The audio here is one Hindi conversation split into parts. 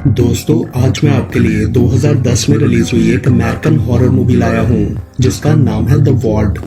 दोस्तों, आज मैं आपके लिए 2010 में रिलीज हुई एक अमेरिकन हॉरर मूवी लाया हूँ जिसका नाम है द वार्ड।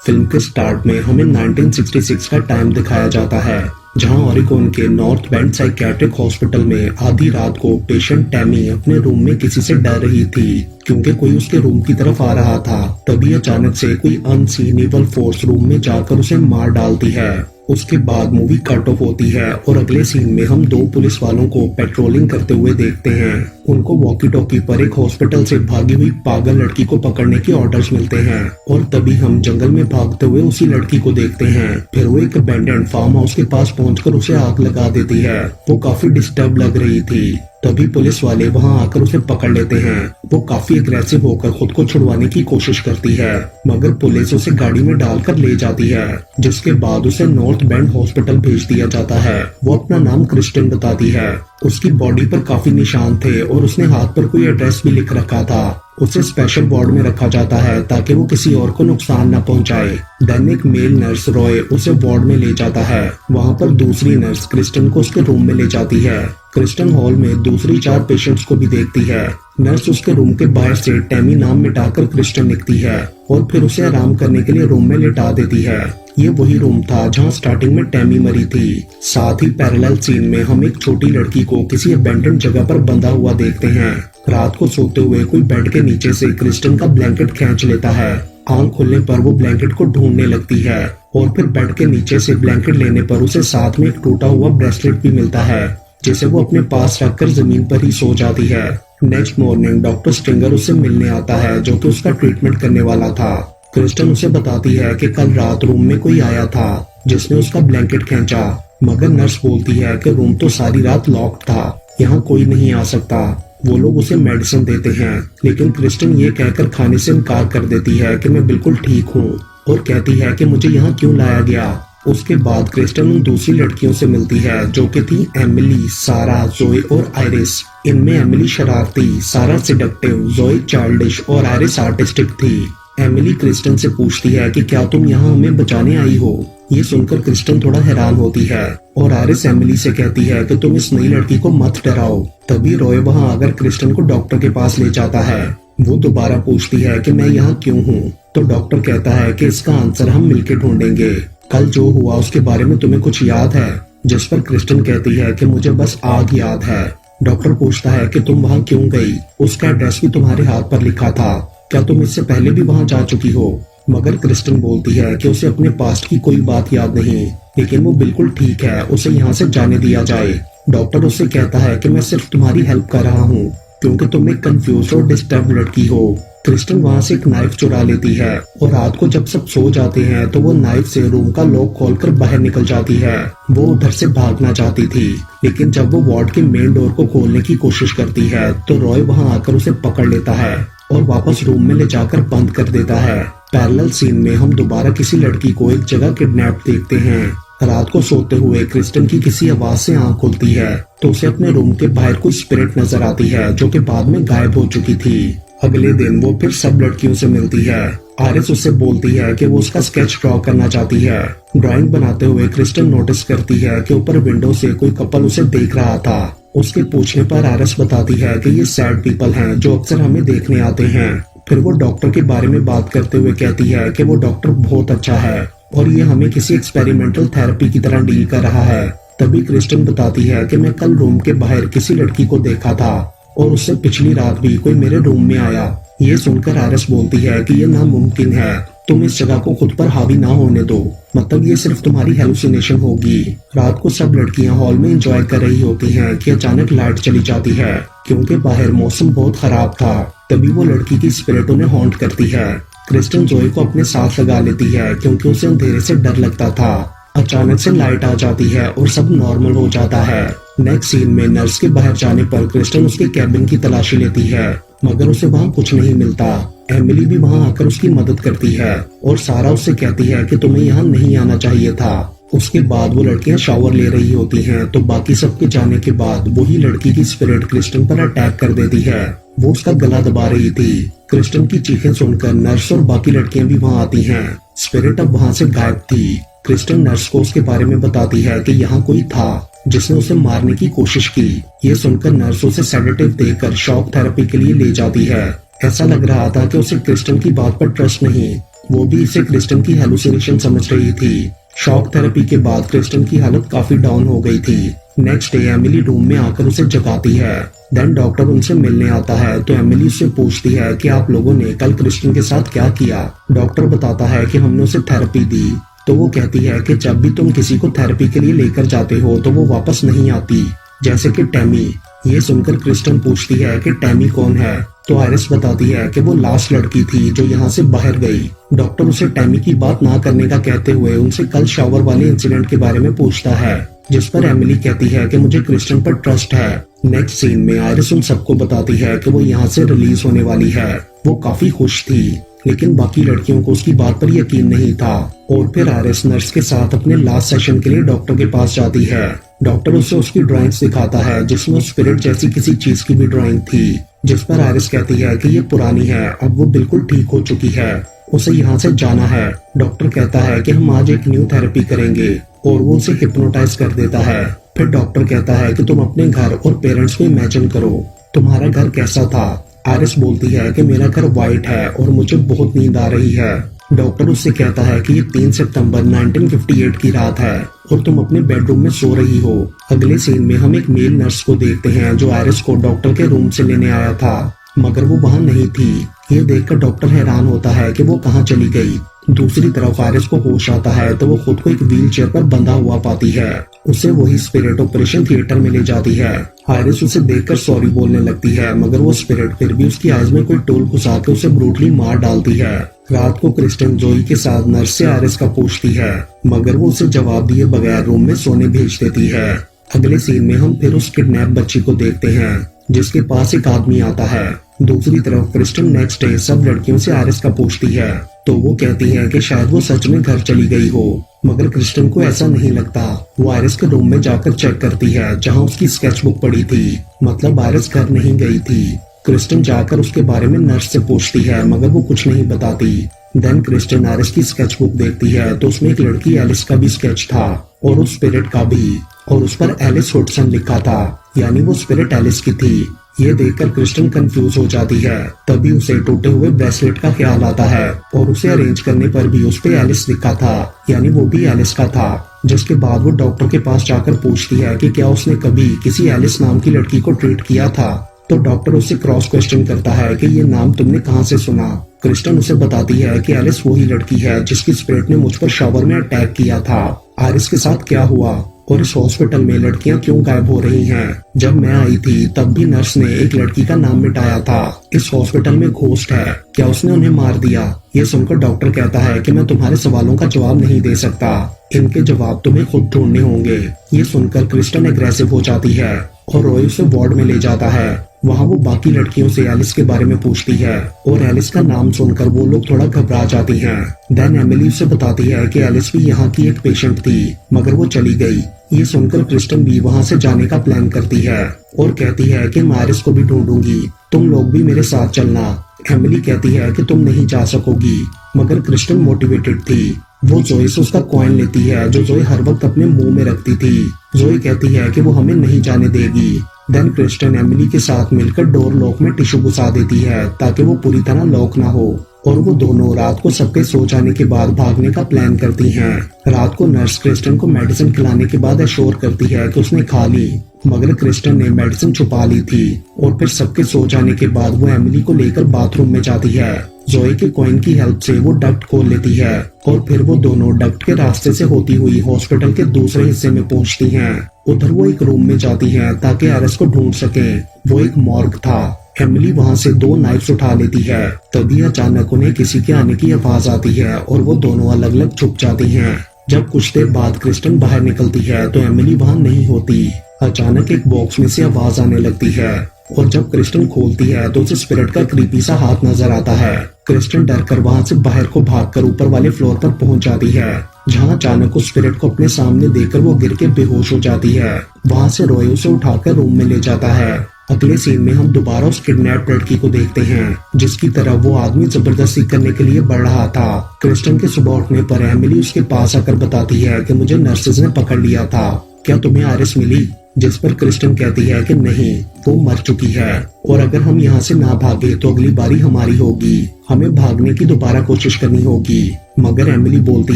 फिल्म के स्टार्ट में हमें 1966 का टाइम दिखाया जाता है, जहां ओरिगोन के नॉर्थ बेंड साइकियाट्रिक हॉस्पिटल में आधी रात को पेशेंट टैमी अपने रूम में किसी से डर रही थी क्योंकि कोई उसके रूम की तरफ आ रहा था। तभी अचानक से कोई अनसीन इवल फोर्स रूम में जाकर उसे मार डालती है। उसके बाद मूवी कट ऑफ होती है और अगले सीन में हम दो पुलिस वालों को पेट्रोलिंग करते हुए देखते हैं। उनको वॉकी टॉकी पर एक हॉस्पिटल से भागी हुई पागल लड़की को पकड़ने के ऑर्डर्स मिलते हैं और तभी हम जंगल में भागते हुए उसी लड़की को देखते हैं। फिर वो एक अबैंडन्ड फार्म हाउस के पास पहुंचकर उसे आग लगा देती है। वो काफी डिस्टर्ब लग रही थी। तभी पुलिस वाले वहां आकर उसे पकड़ लेते हैं। वो काफी एग्रेसिव होकर खुद को छुड़वाने की कोशिश करती है, मगर पुलिस उसे गाड़ी में डालकर ले जाती है, जिसके बाद उसे नॉर्थ बेंड हॉस्पिटल भेज दिया जाता है। वो अपना नाम क्रिस्टन बताती है। उसकी बॉडी पर काफी निशान थे और उसने हाथ पर कोई एड्रेस भी लिख रखा था। उसे स्पेशल वार्ड में रखा जाता है ताकि वो किसी और को नुकसान न पहुंचाए। देन एक मेल नर्स रॉय उसे वार्ड में ले जाता है। वहां पर दूसरी नर्स क्रिस्टन को उसके रूम में ले जाती है। क्रिस्टन हॉल में दूसरी 4 पेशेंट्स को भी देखती है। नर्स उसके रूम के बाहर से टैमी नाम मिटाकर क्रिस्टन लिखती है और फिर उसे आराम करने के लिए रूम में लेटा देती है। ये वही रूम था जहां स्टार्टिंग में टैमी मरी थी। साथ ही पैरेलल सीन में हम एक छोटी लड़की को किसी अबैंडन्ड जगह पर बंधा हुआ देखते हैं। रात को सोते हुए कोई बेड के नीचे से क्रिस्टन का ब्लैंकेट खींच लेता है। आंख खुलने पर वो ब्लैंकेट को ढूंढने लगती है और फिर बेड के नीचे से ब्लैंकेट लेने पर उसे साथ में एक टूटा हुआ ब्रेसलेट भी मिलता है, जिसे वो अपने पास रखकर जमीन पर ही सो जाती है। नेक्स्ट मॉर्निंग डॉक्टर स्टिंगर उससे मिलने आता है, जो कि उसका ट्रीटमेंट करने वाला था। क्रिस्टन उसे बताती है कि कल रात रूम में कोई आया था जिसने उसका ब्लैंकेट खींचा, मगर नर्स बोलती है कि रूम तो सारी रात लॉक्ड था, यहाँ कोई नहीं आ सकता। वो लोग उसे मेडिसिन देते हैं, लेकिन क्रिस्टन ये कहकर खाने से इनकार कर देती है कि मैं बिल्कुल ठीक हूँ और कहती है कि मुझे यहाँ क्यों लाया गया। उसके बाद क्रिस्टन उन दूसरी लड़कियों से मिलती है, जो कि थी एमिली, सारा, जोए और आयरिस। इनमें एमिली शरारती, सारा सिडक्टिव, जोए चाइल्डिश और आयरिस आर्टिस्टिक थी। एमिली क्रिस्टन से पूछती है कि क्या तुम यहाँ हमें बचाने आई हो। ये सुनकर क्रिस्टन थोड़ा हैरान होती है और आयरिस एमिली से कहती है कि तुम इस नई लड़की को मत डराओ। तभी रॉय वहाँ आकर क्रिस्टन को डॉक्टर के पास ले जाता है। वो दोबारा पूछती है कि मैं यहाँ क्यों हूँ, तो डॉक्टर कहता है कि इसका आंसर हम मिलकर ढूंढेंगे। कल जो हुआ उसके बारे में तुम्हें कुछ याद है? जिस पर क्रिस्टन कहती है कि मुझे बस आग याद है। डॉक्टर पूछता है कि तुम वहाँ क्यों गई? उसका एड्रेस भी तुम्हारे हाथ पर लिखा था, क्या तुम इससे पहले भी वहाँ जा चुकी हो? मगर क्रिस्टन बोलती है कि उसे अपने पास्ट की कोई बात याद नहीं, लेकिन वो बिल्कुल ठीक है, उसे यहाँ से जाने दिया जाए। डॉक्टर उससे कहता है कि मैं सिर्फ तुम्हारी हेल्प कर रहा हूँ क्योंकि तुम एक कंफ्यूज और डिस्टर्ब लड़की हो। क्रिस्टन वहाँ से एक नाइफ चुरा लेती है और रात को जब सब सो जाते हैं तो वो नाइफ से रूम का लॉक खोलकर बाहर निकल जाती है। वो उधर से भागना चाहती थी, लेकिन जब वो वार्ड के मेन डोर को खोलने की कोशिश करती है तो रॉय वहाँ आकर उसे पकड़ लेता है और वापस रूम में ले जाकर बंद कर देता है। पैरेलल सीन में हम दोबारा किसी लड़की को एक जगह किडनैप देखते हैं। रात को सोते हुए क्रिस्टन की किसी आवाज से आंख खुलती है तो उसे अपने रूम के बाहर कोई स्पिरिट नजर आती है, जो कि बाद में गायब हो चुकी थी। अगले दिन वो फिर सब लड़कियों से मिलती है। आयरिस उससे बोलती है कि वो उसका स्केच ड्रॉ करना चाहती है। ड्राइंग बनाते हुए क्रिस्टन नोटिस करती है कि ऊपर विंडो से कोई कपल उसे देख रहा था। उसके पूछने पर आयरिस बताती है कि ये सैड पीपल हैं जो अक्सर हमें देखने आते हैं। फिर वो डॉक्टर के बारे में बात करते हुए कहती है कि वो डॉक्टर बहुत अच्छा है और ये हमें किसी एक्सपेरिमेंटल थेरेपी की तरह डील कर रहा है। तभी क्रिस्टन बताती है कि मैं कल रूम के बाहर किसी लड़की को देखा था और उससे पिछली रात भी कोई मेरे रूम में आया। ये सुनकर आयरिस बोलती है कि ये नामुमकिन है, तुम इस जगह को खुद पर हावी ना होने दो, मतलब ये सिर्फ तुम्हारी हेलुसिनेशन होगी। रात को सब लड़कियां हॉल में एंजॉय कर रही होती हैं कि अचानक लाइट चली जाती है क्योंकि बाहर मौसम बहुत खराब था। तभी वो लड़की की स्पिरिट उन्हें हॉन्ट करती है। क्रिस्टन जोए को अपने साथ लगा लेती है क्योंकि उसे अंधेरे से डर लगता था। अचानक से लाइट आ जाती है और सब नॉर्मल हो जाता है। नेक्स्ट सीन में नर्स के बाहर जाने पर क्रिस्टन उसके कैबिन की तलाशी लेती है, मगर उसे वहाँ कुछ नहीं मिलता। एमिली भी वहाँ आकर उसकी मदद करती है और सारा उससे कहती है कि तुम्हें यहाँ नहीं आना चाहिए था। उसके बाद वो लड़कियां शावर ले रही होती हैं तो बाकी सबके जाने के बाद वही लड़की की स्पिरिट क्रिस्टन पर अटैक कर देती है। वो उसका गला दबा रही थी। क्रिस्टन की चीखें सुनकर नर्स और बाकी लड़कियां भी वहाँ आती हैं। स्पिरिट अब वहाँ से गायब थी। क्रिस्टन नर्स को उसके बारे में बताती है कि यहाँ कोई था जिसने उसे मारने की कोशिश की। ये सुनकर नर्स उसे सेडेटिव देकर शॉक थेरेपी के लिए ले जाती है। ऐसा लग रहा था कि उसे क्रिस्टन की बात पर ट्रस्ट नहीं, वो भी इसे क्रिस्टन की हेलुसिनेशन समझ रही थी। शॉक थेरेपी के बाद क्रिस्टन की हालत काफी डाउन हो गई थी। नेक्स्ट डे एमिली रूम में आकर उसे जगाती है। देन डॉक्टर उनसे मिलने आता है तो एमिली उससे पूछती है कि आप लोगों ने कल क्रिस्टन के साथ क्या किया। डॉक्टर बताता है कि हमने उसे थेरेपी दी। तो वो कहती है कि जब भी तुम किसी को थेरेपी के लिए लेकर जाते हो तो वो वापस नहीं आती, जैसे कि टैमी। ये सुनकर क्रिस्टन पूछती है कि टैमी कौन है, तो आयरिस बताती है कि वो लास्ट लड़की थी जो यहाँ से बाहर गई। डॉक्टर उसे टैमी की बात ना करने का कहते हुए उनसे कल शावर वाले इंसिडेंट के बारे में पूछता है, जिस पर एमिली कहती है कि मुझे क्रिस्टन पर ट्रस्ट है। नेक्स्ट सीन में आयरिस उन सबको बताती है कि वो यहाँ से रिलीज होने वाली है। वो काफी खुश थी, लेकिन बाकी लड़कियों को उसकी बात पर यकीन नहीं था। और फिर आयरिस नर्स के साथ अपने लास्ट सेशन के लिए डॉक्टर के पास जाती है। डॉक्टर उसे उसकी ड्राइंग्स दिखाता है जिसमें स्पिरिट जैसी किसी चीज की भी ड्राइंग थी, जिस पर आयरिस कहती है कि ये पुरानी है, अब वो बिल्कुल ठीक हो चुकी है, उसे यहाँ से जाना है। डॉक्टर कहता है कि हम आज एक न्यू थेरेपी करेंगे और वो उसे हिप्नोटाइज कर देता है। फिर डॉक्टर कहता है कि तुम अपने घर और पेरेंट्स को इमेजिन करो, तुम्हारा घर कैसा था। आयरिस बोलती है कि मेरा घर व्हाइट है और मुझे बहुत नींद आ रही है। डॉक्टर उससे कहता है कि ये 3 सितंबर 1958 की रात है और तुम अपने बेडरूम में सो रही हो। अगले सीन में हम एक मेल नर्स को देखते हैं जो आयरिस को डॉक्टर के रूम से लेने आया था, मगर वो वहाँ नहीं थी। ये देखकर डॉक्टर हैरान होता है कि वो कहाँ चली गई। दूसरी तरफ आयरिस को होश आता है तो वो खुद को एक व्हील चेयर पर बंधा हुआ पाती है। उसे वही स्पिरिट ऑपरेशन थिएटर में ले जाती है। आयरिस उसे देखकर सॉरी बोलने लगती है, मगर वो स्पिरिट फिर भी उसकी आइज में कोई टूल घुसा के उसे ब्रूटली मार डालती है। रात को क्रिस्टन जोई के साथ नर्स से आयरिस का पूछती है, मगर वो उसे जवाब दिए बगैर रूम में सोने भेज देती है। अगले सीन में हम फिर उस किडनैप बच्ची को देखते हैं जिसके पास एक आदमी आता है। दूसरी तरफ क्रिस्टन नेक्स्ट डे सब लड़कियों से आयरिस का पूछती है तो वो कहती है कि शायद वो सच में घर चली गई हो, मगर क्रिस्टन को ऐसा नहीं लगता। वो आयरिस के रूम में जाकर चेक करती है जहाँ उसकी स्केच बुक पड़ी थी, मतलब आयरिस घर नहीं गई थी। क्रिस्टन जाकर उसके बारे में नर्स से पूछती है, मगर वो कुछ नहीं बताती। देन क्रिस्टन आयरिस की स्केच बुक देखती है तो उसमें एक लड़की एलिस का भी स्केच था और उस स्पिरिट का भी, और उस पर एलिस हुडसन लिखा था, यानी वो स्पिरिट एलिस की थी। ये देखकर क्रिस्टन कंफ्यूज हो जाती है। तभी उसे टूटे हुए ब्रेसलेट का ख्याल आता है और उसे अरेंज करने पर भी उस पे एलिस लिखा था, यानी वो भी एलिस का था। जिसके बाद वो डॉक्टर के पास जाकर पूछती है कि क्या उसने कभी किसी एलिस नाम की लड़की को ट्रीट किया था। तो डॉक्टर उससे क्रॉस क्वेश्चन करता है कि ये नाम तुमने कहाँ से सुना। क्रिस्टन उसे बताती है कि एलिस वही लड़की है जिसकी स्पिरिट ने मुझ पर शावर में अटैक किया था। आयरिस के साथ क्या हुआ और इस हॉस्पिटल में लड़कियां क्यों गायब हो रही हैं? जब मैं आई थी तब भी नर्स ने एक लड़की का नाम मिटाया था। इस हॉस्पिटल में घोस्ट है, क्या उसने उन्हें मार दिया? ये सुनकर डॉक्टर कहता है कि मैं तुम्हारे सवालों का जवाब नहीं दे सकता, इनके जवाब तुम्हें खुद ढूंढने होंगे। ये सुनकर क्रिस्टन एग्रेसिव हो जाती है और रॉय उसे वार्ड में ले जाता है। वहाँ वो बाकी लड़कियों से एलिस के बारे में पूछती है और एलिस का नाम सुनकर वो लोग थोड़ा घबरा जाती हैं। देन एमिली उसे बताती है कि एलिस भी यहाँ की एक पेशेंट थी, मगर वो चली गई। ये सुनकर क्रिस्टन भी वहाँ से जाने का प्लान करती है और कहती है कि मैं आयरिस को भी ढूंढूंगी, तुम लोग भी मेरे साथ चलना। एमिली कहती है कि तुम नहीं जा सकोगी, मगर क्रिस्टन मोटिवेटेड थी। वो जोई से उसका कॉइन लेती है जो जोई हर वक्त अपने मुंह में रखती थी। जोई कहती है कि वो हमें नहीं जाने देगी। देन क्रिस्टन एमिली के साथ मिलकर डोर लॉक में टिश्यू घुसा देती है ताकि वो पूरी तरह लॉक ना हो, और वो दोनों रात को सबके सो जाने के बाद भागने का प्लान करती हैं। रात को नर्स क्रिस्टन को मेडिसिन खिलाने के बाद एश्योर करती है कि उसने खा ली, मगर क्रिस्टन ने मेडिसिन छुपा ली थी। और फिर सबके सो जाने के बाद वो एमिली को लेकर बाथरूम में जाती है। जोई के कॉइन की हेल्प से वो डक्ट खोल लेती है और फिर वो दोनों डक्ट के रास्ते से होती हुई हॉस्पिटल के दूसरे हिस्से में पहुंचती हैं। उधर वो एक रूम में जाती हैं ताकि आयरिस को ढूंढ सकें। वो एक मॉर्ग था। एमिली वहां से 2 नाइफ्स उठा लेती है। तभी अचानक उन्हें किसी के आने की आवाज आती है और वो दोनों अलग अलग छुप जाती हैं। जब कुछ देर बाद क्रिस्टन बाहर निकलती है तो एमिली वहां नहीं होती। अचानक एक बॉक्स में से आवाज आने लगती है और जब क्रिस्टन खोलती है तो उसे स्पिरिट का क्रीपी सा हाथ नजर आता है। क्रिस्टन डर कर वहां से बाहर को भागकर ऊपर वाले फ्लोर पर पहुंच जाती है, जहां अचानक उस स्पिरिट को अपने सामने देखकर वो गिर के बेहोश हो जाती है। वहां से रॉय उसे उठाकर रूम में ले जाता है। अगले सीन में हम दोबारा उस किडनैप लड़की को देखते हैं जिसकी तरफ वो आदमी जबरदस्ती करने के लिए बढ़ रहा था। क्रिस्टन के सुबह उठने पर एमिली उसके पास आकर बताती है कि मुझे नर्सेज ने पकड़ लिया था क्या तुम्हें आयरिस मिली? जिस पर क्रिस्टन कहती है कि नहीं, वो मर चुकी है और अगर हम यहाँ से ना भागे तो अगली बारी हमारी होगी, हमें भागने की दोबारा कोशिश करनी होगी। मगर एमिली बोलती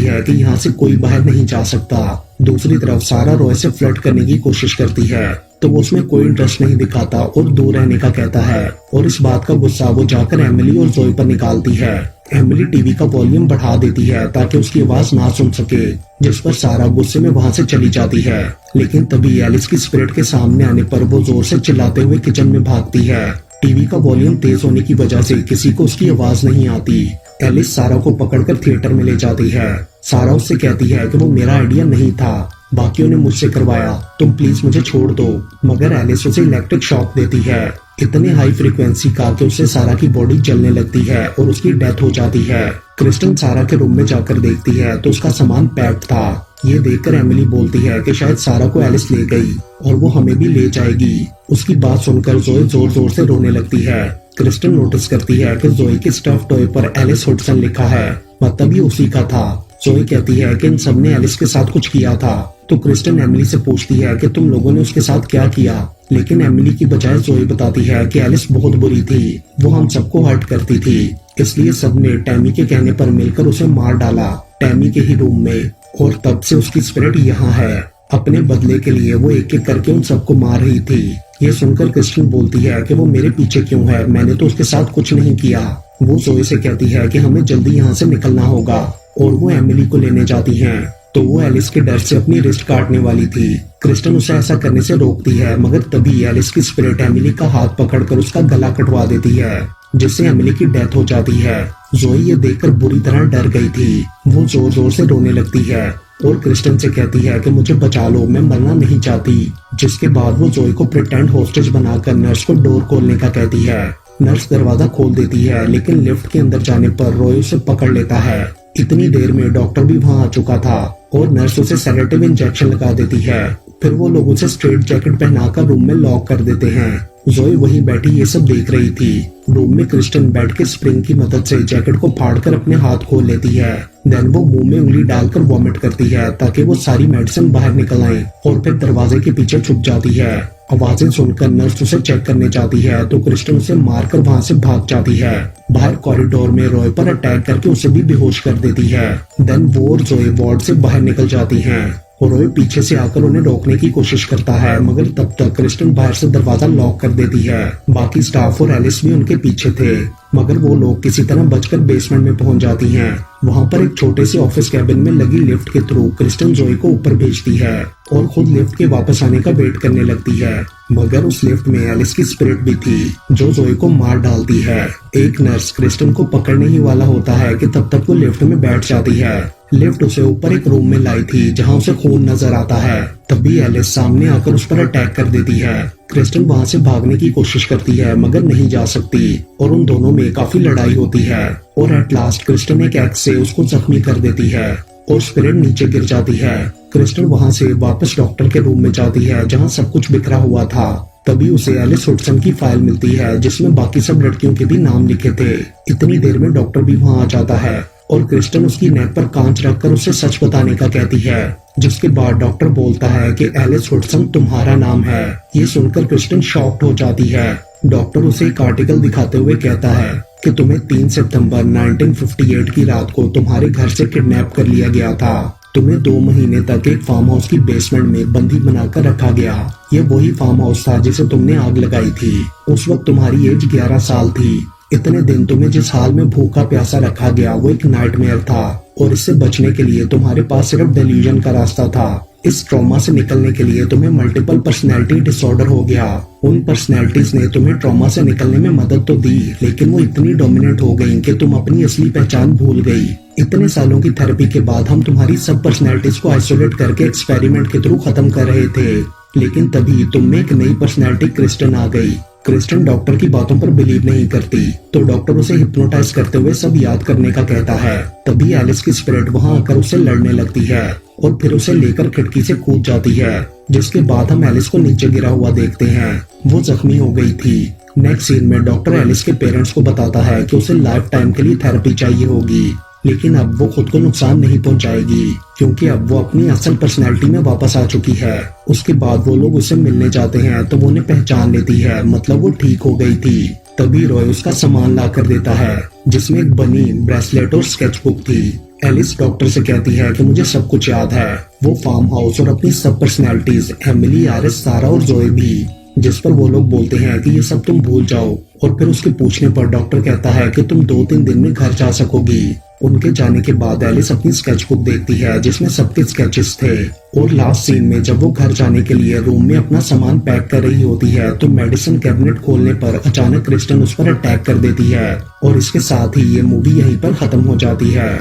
है कि यहाँ से कोई बाहर नहीं जा सकता। दूसरी तरफ सारा रॉय से फ्लर्ट करने की कोशिश करती है तो वो उसमें कोई इंटरेस्ट नहीं दिखाता और दूर रहने का कहता है और इस बात का गुस्सा वो जाकर एमिली और जोई पर निकालती है। एमिली टीवी का वॉल्यूम बढ़ा देती है ताकि उसकी आवाज ना सुन सके, जिस पर सारा गुस्से में वहाँ से चली जाती है। लेकिन तभी एलिस की स्पिरिट के सामने आने पर वो जोर से चिल्लाते हुए किचन में भागती है। टीवी का वॉल्यूम तेज होने की वजह से किसी को उसकी आवाज नहीं आती। एलिस सारा को पकड़कर थिएटर में ले जाती है। सारा उससे कहती है कि वो मेरा आइडिया नहीं था, बाकियों ने मुझसे करवाया, तुम प्लीज मुझे छोड़ दो। मगर एलिस उसे इलेक्ट्रिक शॉक देती है, इतने हाई फ्रीक्वेंसी का कि उससे सारा की बॉडी जलने लगती है और उसकी डेथ हो जाती है। क्रिस्टन सारा के रूम में जाकर देखती है तो उसका सामान पैक्ड था। ये देखकर एमिली बोलती है कि शायद सारा को एलिस ले गई और वो हमें भी ले जाएगी। उसकी बात सुनकर जोई जोर जोर से रोने लगती है। क्रिस्टन नोटिस करती है कि जोई के स्टफ टॉय पर एलिस हुडसन लिखा है, मतलब ये उसी का था। जोई कहती है कि इन सब ने एलिस के साथ कुछ किया था तो क्रिस्टन एमिली से पूछती है कि तुम लोगों ने उसके साथ क्या किया, लेकिन एमिली की बजाय जोई बताती है कि एलिस बहुत बुरी थी, वो हम सबको हर्ट करती थी, इसलिए सबने टैमी के कहने पर मिलकर उसे मार डाला, टैमी के ही रूम में, और तब से उसकी स्पिरिट यहाँ है। अपने बदले के लिए वो एक एक करके उन सबको मार रही थी। ये सुनकर क्रिस्टन बोलती है कि वो मेरे पीछे क्यों है, मैंने तो उसके साथ कुछ नहीं किया। वो जोई से कहती है कि हमें जल्दी यहाँ से निकलना होगा और वो एमिली को लेने जाती हैं। तो वो एलिस के डर से अपनी रिस्ट काटने वाली थी। क्रिस्टन उसे ऐसा करने से रोकती है, मगर तभी एलिस की स्पिरिट एमिली का हाथ पकड़कर उसका गला कटवा देती है, जिससे एमिली की डेथ हो जाती है। जोई ये देखकर बुरी तरह डर गई थी। वो जोर जोर से रोने लगती है और क्रिस्टन से कहती है कि मुझे बचा लो, मैं मरना नहीं चाहती। जिसके बाद वो जोई को प्रिटेंड होस्टेज बनाकर नर्स को डोर खोलने का कहती है। नर्स दरवाजा खोल देती है, लेकिन लिफ्ट के अंदर जाने पर रॉय उसे पकड़ लेता है। इतनी देर में डॉक्टर भी वहाँ आ चुका था और नर्स उसे सेडेटिव इंजेक्शन लगा देती है। फिर वो लोग उसे स्ट्रेट जैकेट पहनाकर रूम में लॉक कर देते हैं। जोई वहीं बैठी ये सब देख रही थी। रूम में क्रिस्टन बैठ के स्प्रिंग की मदद से जैकेट को फाड़कर अपने हाथ खोल लेती है। देन वो मुंह में उंगली डालकर वॉमिट करती है ताकि वो सारी मेडिसिन बाहर निकल आए और फिर दरवाजे के पीछे छुप जाती है। आवाजें सुनकर नर्स उसे चेक करने जाती है तो क्रिस्टन उसे मारकर वहाँ से भाग जाती है। बाहर कॉरिडोर में रॉय पर अटैक करके उसे भी बेहोश कर देती है। देन वो और जोई वार्ड से बाहर निकल जाती हैं और रॉय पीछे से आकर उन्हें रोकने की कोशिश करता है, मगर तब तक क्रिस्टन बाहर से दरवाजा लॉक कर देती है। बाकी स्टाफ और एलिस भी उनके पीछे थे, मगर वो लोग किसी तरह बचकर बेसमेंट में पहुंच जाती हैं। वहां पर एक छोटे से ऑफिस कैबिन में लगी लिफ्ट के थ्रू क्रिस्टन जोई को ऊपर भेजती है और खुद लिफ्ट के वापस आने का वेट करने लगती है। मगर उस लिफ्ट में एलिस की स्पिरिट भी थी जो जोई को मार डालती है। एक नर्स क्रिस्टन को पकड़ने ही वाला होता है कि तब तक वो लिफ्ट में बैठ जाती है। लिफ्ट उसे ऊपर एक रूम में लाई थी जहां उसे खून नजर आता है। तभी एलिस सामने आकर उस पर अटैक कर देती है। क्रिस्टन वहां से भागने की कोशिश करती है मगर नहीं जा सकती और उन दोनों में काफी लड़ाई होती है और एट लास्ट क्रिस्टन एक एक्स से उसको जख्मी कर देती है और स्पिरिट नीचे गिर जाती है। क्रिस्टन वहां से वापस डॉक्टर के रूम में जाती है जहां सब कुछ बिखरा हुआ था। तभी उसे एलिस हुडसन की फाइल मिलती है जिसमें बाकी सब लड़कियों के भी नाम लिखे थे। इतनी देर में डॉक्टर भी वहां आ जाता है और क्रिस्टन उसकी नेक पर कांच रखकर उसे सच बताने का कहती है, जिसके बाद डॉक्टर बोलता है कि एलिस हुडसन तुम्हारा नाम है। ये सुनकर क्रिस्टन शॉक्ड हो जाती है। डॉक्टर उसे एक आर्टिकल दिखाते हुए कहता है कि तुम्हें 3 सितंबर 1958 की रात को तुम्हारे घर से किडनैप कर लिया गया था। तुम्हें 2 महीने तक एक फार्म हाउस की बेसमेंट में बंदी बनाकर रखा गया। ये वही फार्म हाउस था जिसे तुमने आग लगाई थी। उस वक्त तुम्हारी एज 11 साल थी। इतने दिन तुम्हें जिस हाल में भूखा प्यासा रखा गया वो एक नाइटमेयर था और इससे बचने के लिए तुम्हारे पास सिर्फ डेल्यूजन का रास्ता था। इस ट्रॉमा से निकलने के लिए तुम्हें मल्टीपल पर्सनैलिटी डिसऑर्डर हो गया। उन पर्सनैलिटीज ने तुम्हें ट्रॉमा से निकलने में मदद तो दी, लेकिन वो इतनी डोमिनेंट हो गई कि तुम अपनी असली पहचान भूल गई। इतने सालों की थेरेपी के बाद हम तुम्हारी सब पर्सनैलिटीज को आइसोलेट करके एक्सपेरिमेंट के थ्रू खत्म कर रहे थे, लेकिन तभी तुम में एक नई पर्सनैलिटी क्रिस्टन आ गई। क्रिस्टन डॉक्टर की बातों पर बिलीव नहीं करती तो डॉक्टर उसे हिप्नोटाइज करते हुए सब याद करने का कहता है। तभी एलिस की स्पिरिट वहां आकर उसे लड़ने लगती है और फिर उसे लेकर खिड़की से कूद जाती है, जिसके बाद हम एलिस को नीचे गिरा हुआ देखते हैं। वो जख्मी हो गई थी। नेक्स्ट सीन में डॉक्टर एलिस के पेरेंट्स को बताता है कि उसे लाइफ टाइम के लिए थेरेपी चाहिए होगी। लेकिन अब वो खुद को नुकसान नहीं पहुंचाएगी क्योंकि अब वो अपनी असल पर्सनैलिटी में वापस आ चुकी है। उसके बाद वो लोग उसे मिलने जाते हैं तो वो उन्हें पहचान लेती है, मतलब वो ठीक हो गई थी। तभी रॉय उसका सामान ला कर देता है जिसमें एक बनी ब्रेसलेट और स्केच बुक थी। एलिस डॉक्टर से कहती है कि मुझे सब कुछ याद है, वो फार्म हाउस और अपनी सब पर्सनैलिटीज, एमिली, आरिस, सारा और जोए भी, जिस पर वो लोग बोलते हैं कि ये सब तुम भूल जाओ। और फिर उसके पूछने पर डॉक्टर कहता है कि तुम 2-3 दिन में घर जा सकोगी। उनके जाने के बाद एलिस अपनी स्केच बुक देखती है जिसमें सबके स्केचेस थे। और लास्ट सीन में जब वो घर जाने के लिए रूम में अपना सामान पैक कर रही होती है तो मेडिसिन कैबिनेट खोलने पर अचानक क्रिस्टन उस पर अटैक कर देती है। और इसके साथ ही ये मूवी यहीं पर खत्म हो जाती है।